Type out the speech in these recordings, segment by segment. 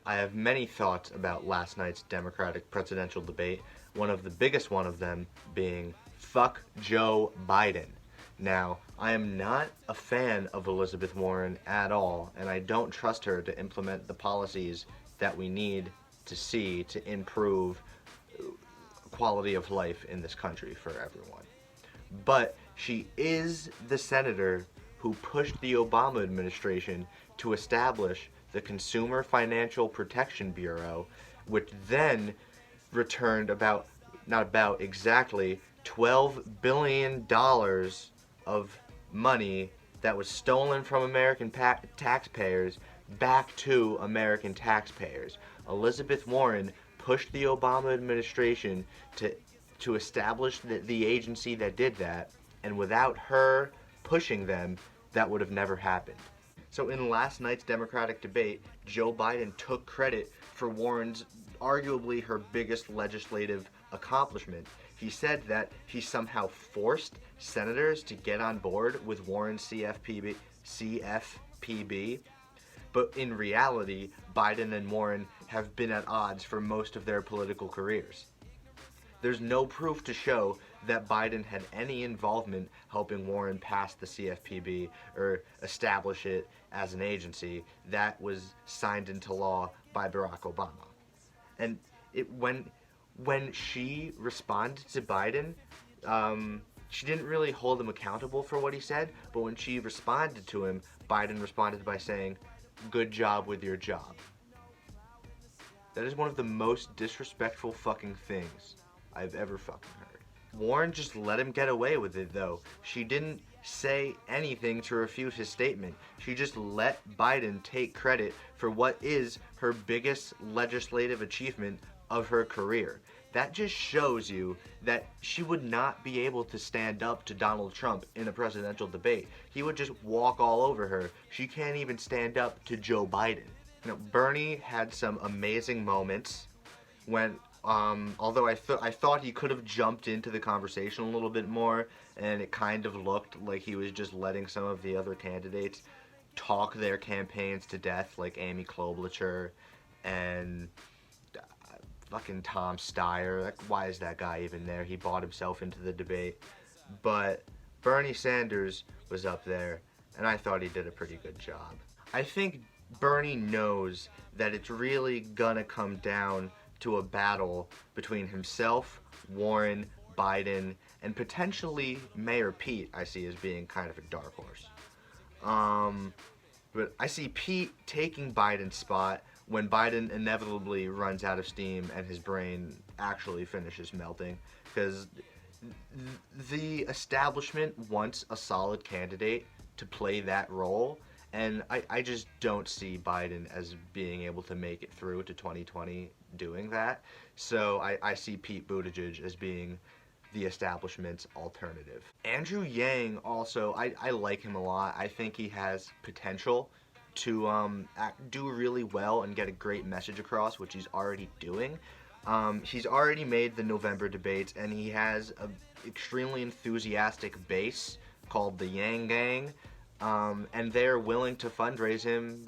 I have many thoughts about last night's Democratic presidential debate, one of the biggest one of them being fuck Joe Biden. Now, I am not a fan of Elizabeth Warren at all, and I don't trust her to implement the policies that we need to see to improve quality of life in this country for everyone. But she is the senator who pushed the Obama administration to establish the Consumer Financial Protection Bureau, which then returned exactly $12 billion of money that was stolen from American taxpayers back to American taxpayers. Elizabeth Warren pushed the Obama administration to establish the agency that did that, and without her pushing them, that would have never happened. So in last night's Democratic debate, Joe Biden took credit for Warren's arguably her biggest legislative accomplishment. He said that he somehow forced senators to get on board with Warren's CFPB, but in reality, Biden and Warren have been at odds for most of their political careers. There's no proof to show that Biden had any involvement helping Warren pass the CFPB or establish it as an agency that was signed into law by Barack Obama. And when she responded to Biden, she didn't really hold him accountable for what he said, but when she responded to him, Biden responded by saying, "Good job with your job." That is one of the most disrespectful fucking things I've ever fucking heard. Warren just let him get away with it, though. She didn't say anything to refute his statement. She just let Biden take credit for what is her biggest legislative achievement of her career. That just shows you that she would not be able to stand up to Donald Trump in a presidential debate. He would just walk all over her. She can't even stand up to Joe Biden. Now, Bernie had some amazing moments when although I thought he could have jumped into the conversation a little bit more, and it kind of looked like he was just letting some of the other candidates talk their campaigns to death, like Amy Klobuchar and fucking Tom Steyer. Like, why is that guy even there? He bought himself into the debate. But Bernie Sanders was up there, and I thought he did a pretty good job. I think Bernie knows that it's really gonna come down to a battle between himself, Warren, Biden, and potentially Mayor Pete. I see as being kind of a dark horse. But I see Pete taking Biden's spot when Biden inevitably runs out of steam and his brain actually finishes melting, because the establishment wants a solid candidate to play that role, and I just don't see Biden as being able to make it through to 2020 doing that. So I see Pete Buttigieg as being the establishment's alternative. Andrew Yang also, I like him a lot. I think he has potential to do really well and get a great message across, which he's already doing. He's already made the November debates, and he has an extremely enthusiastic base called the Yang Gang, and they're willing to fundraise him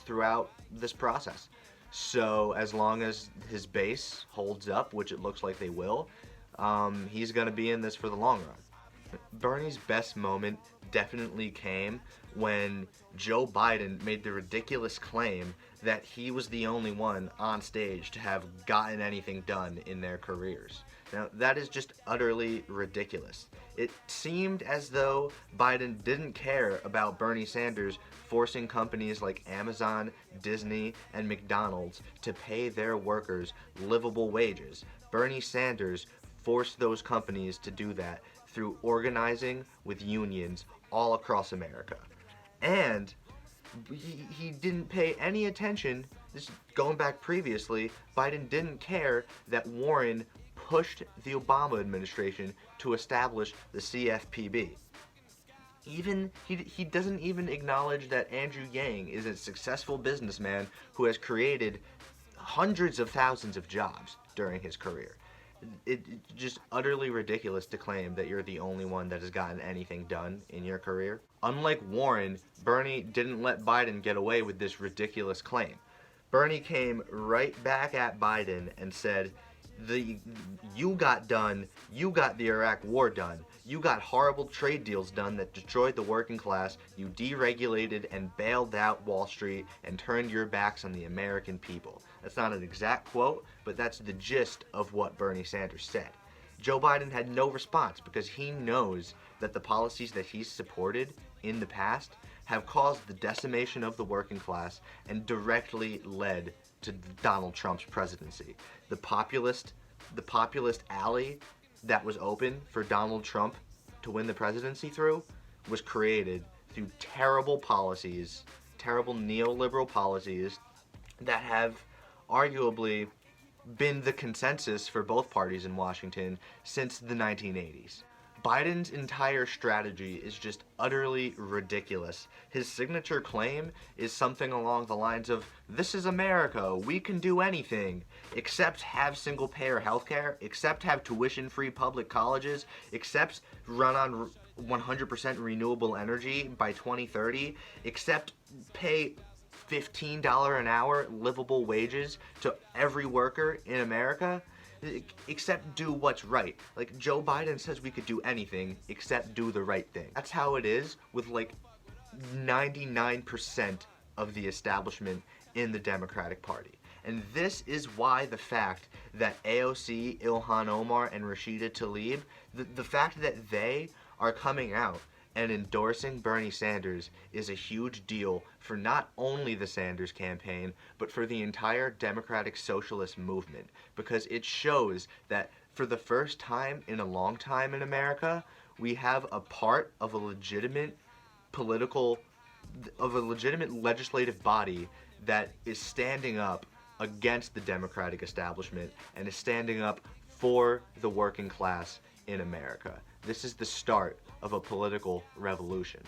throughout this process. So as long as his base holds up, which it looks like they will, he's going to be in this for the long run. Bernie's best moment definitely came when Joe Biden made the ridiculous claim that he was the only one on stage to have gotten anything done in their careers. Now, that is just utterly ridiculous. It seemed as though Biden didn't care about Bernie Sanders forcing companies like Amazon, Disney, and McDonald's to pay their workers livable wages. Bernie Sanders forced those companies to do that through organizing with unions all across America. And he didn't pay any attention, this going back previously, Biden didn't care that Warren pushed the Obama administration to establish the CFPB. He doesn't even acknowledge that Andrew Yang is a successful businessman who has created hundreds of thousands of jobs during his career. It's just utterly ridiculous to claim that you're the only one that has gotten anything done in your career. Unlike Warren, Bernie didn't let Biden get away with this ridiculous claim. Bernie came right back at Biden and said, you got done, you got the Iraq war done, you got horrible trade deals done that destroyed the working class, you deregulated and bailed out Wall Street and turned your backs on the American people. That's not an exact quote, but that's the gist of what Bernie Sanders said. Joe Biden had no response because he knows that the policies that he's supported in the past have caused the decimation of the working class and directly led to Donald Trump's presidency. The populist alley that was open for Donald Trump to win the presidency through was created through terrible policies, terrible neoliberal policies that have arguably been the consensus for both parties in Washington since the 1980s. Biden's entire strategy is just utterly ridiculous. His signature claim is something along the lines of, "This is America, we can do anything, except have single-payer healthcare, except have tuition-free public colleges, except run on 100% renewable energy by 2030, except pay $15 an hour livable wages to every worker in America, except do what's right." Like, Joe Biden says we could do anything except do the right thing. That's how it is with like 99% of the establishment in the Democratic Party. And this is why the fact that AOC, Ilhan Omar, and Rashida Tlaib, the fact that they are coming out and endorsing Bernie Sanders is a huge deal for not only the Sanders campaign, but for the entire democratic socialist movement, because it shows that for the first time in a long time in America, we have a part of a legitimate legislative body that is standing up against the democratic establishment and is standing up for the working class in America. This is the start of a political revolution.